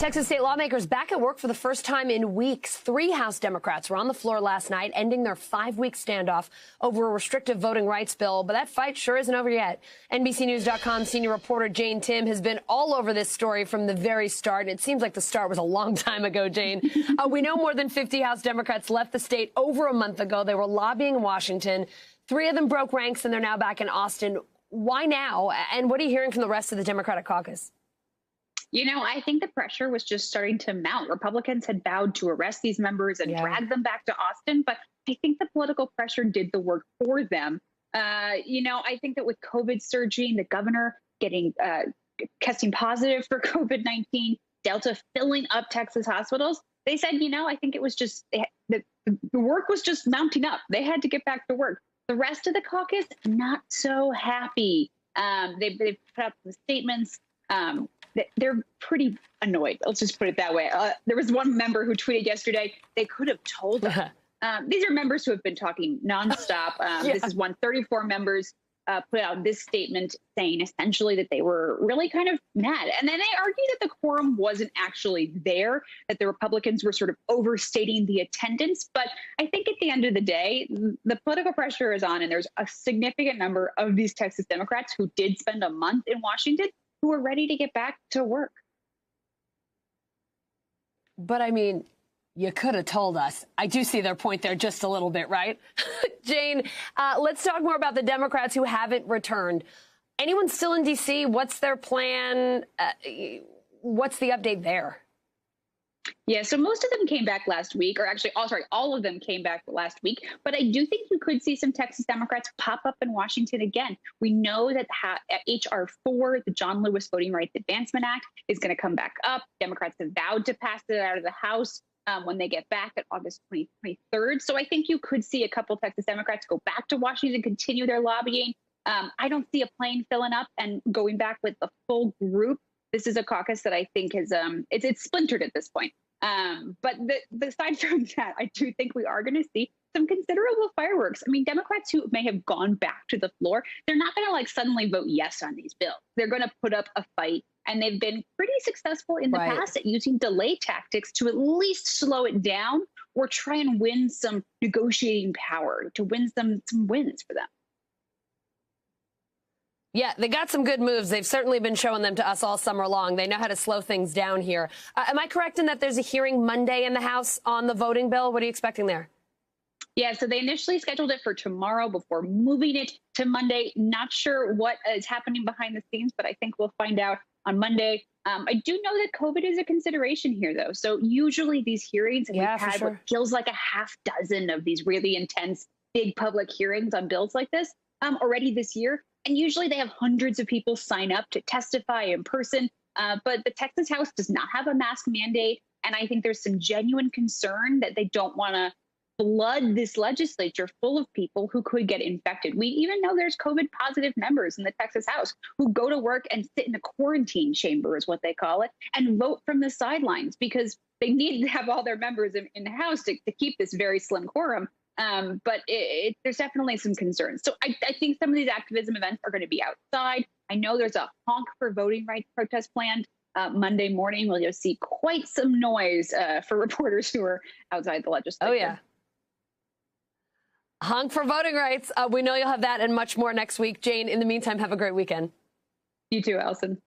Texas state lawmakers back at work for the first time in weeks. 3 House Democrats were on the floor last night, ending their 5-week standoff over a restrictive voting rights bill. But that fight sure isn't over yet. NBCNews.com senior reporter Timm has been all over this story from the very start. It seems like the start was a long time ago, Jane. We know more than 50 House Democrats left the state over a month ago. They were lobbying in Washington. 3 of them broke ranks, and they're now back in Austin. Why now? And what are you hearing from the rest of the Democratic caucus? You know, I think the pressure was just starting to mount. Republicans had vowed to arrest these members and drag them back to Austin, but I think the political pressure did the work for them. I think that with COVID surging, the governor getting testing positive for COVID-19, Delta filling up Texas hospitals, they said, I think it was just the work was just mounting up. They had to get back to work. The rest of the caucus, not so happy. They've put out some statements. They're pretty annoyed. Let's just put it that way. There was one member who tweeted yesterday, they could have told them. These are members who have been talking nonstop. This is 34 members put out this statement saying essentially that they were really kind of mad. And then they argued that the quorum wasn't actually there, that the Republicans were sort of overstating the attendance. But I think at the end of the day, the political pressure is on, and there's a significant number of these Texas Democrats who did spend a month in Washington who are ready to get back to work. But I mean, you could have told us. I do see their point there just a little bit, right? Jane, let's talk more about the Democrats who haven't returned. Anyone still in D.C.? What's their plan? What's the update there? Yeah, so most of them came back last week, or actually, all of them came back last week. But I do think you could see some Texas Democrats pop up in Washington again. We know that H.R. 4, the John Lewis Voting Rights Advancement Act, is going to come back up. Democrats have vowed to pass it out of the House when they get back at August 23rd. So I think you could see a couple Texas Democrats go back to Washington, continue their lobbying. I don't see a plane filling up and going back with the full group. This is a caucus that I think is it's splintered at this point. But aside from that, I do think we are going to see some considerable fireworks. I mean, Democrats who may have gone back to the floor, they're not going to suddenly vote yes on these bills. They're going to put up a fight. And they've been pretty successful in the past at using delay tactics to at least slow it down or try and win some negotiating power, to win some wins for them. Yeah, they got some good moves. They've certainly been showing them to us all summer long. They know how to slow things down here. Am I correct in that there's a hearing Monday in the House on the voting bill? What are you expecting there? Yeah, so they initially scheduled it for tomorrow before moving it to Monday. Not sure what is happening behind the scenes, but I think we'll find out on Monday. I do know that COVID is a consideration here, though. So usually these hearings, and we've had what feels like a half dozen of these really intense, big public hearings on bills like this already this year. And usually they have hundreds of people sign up to testify in person. But the Texas House does not have a mask mandate. And I think there's some genuine concern that they don't want to flood this legislature full of people who could get infected. We even know there's COVID positive members in the Texas House who go to work and sit in a quarantine chamber, is what they call it, and vote from the sidelines because they need to have all their members in the House to keep this very slim quorum. But there's definitely some concerns. So I think some of these activism events are going to be outside. I know there's a honk for voting rights protest planned Monday morning. We'll see quite some noise for reporters who are outside the legislature. Oh, yeah. Honk for voting rights. We know you'll have that and much more next week. Jane, in the meantime, have a great weekend. You too, Allison.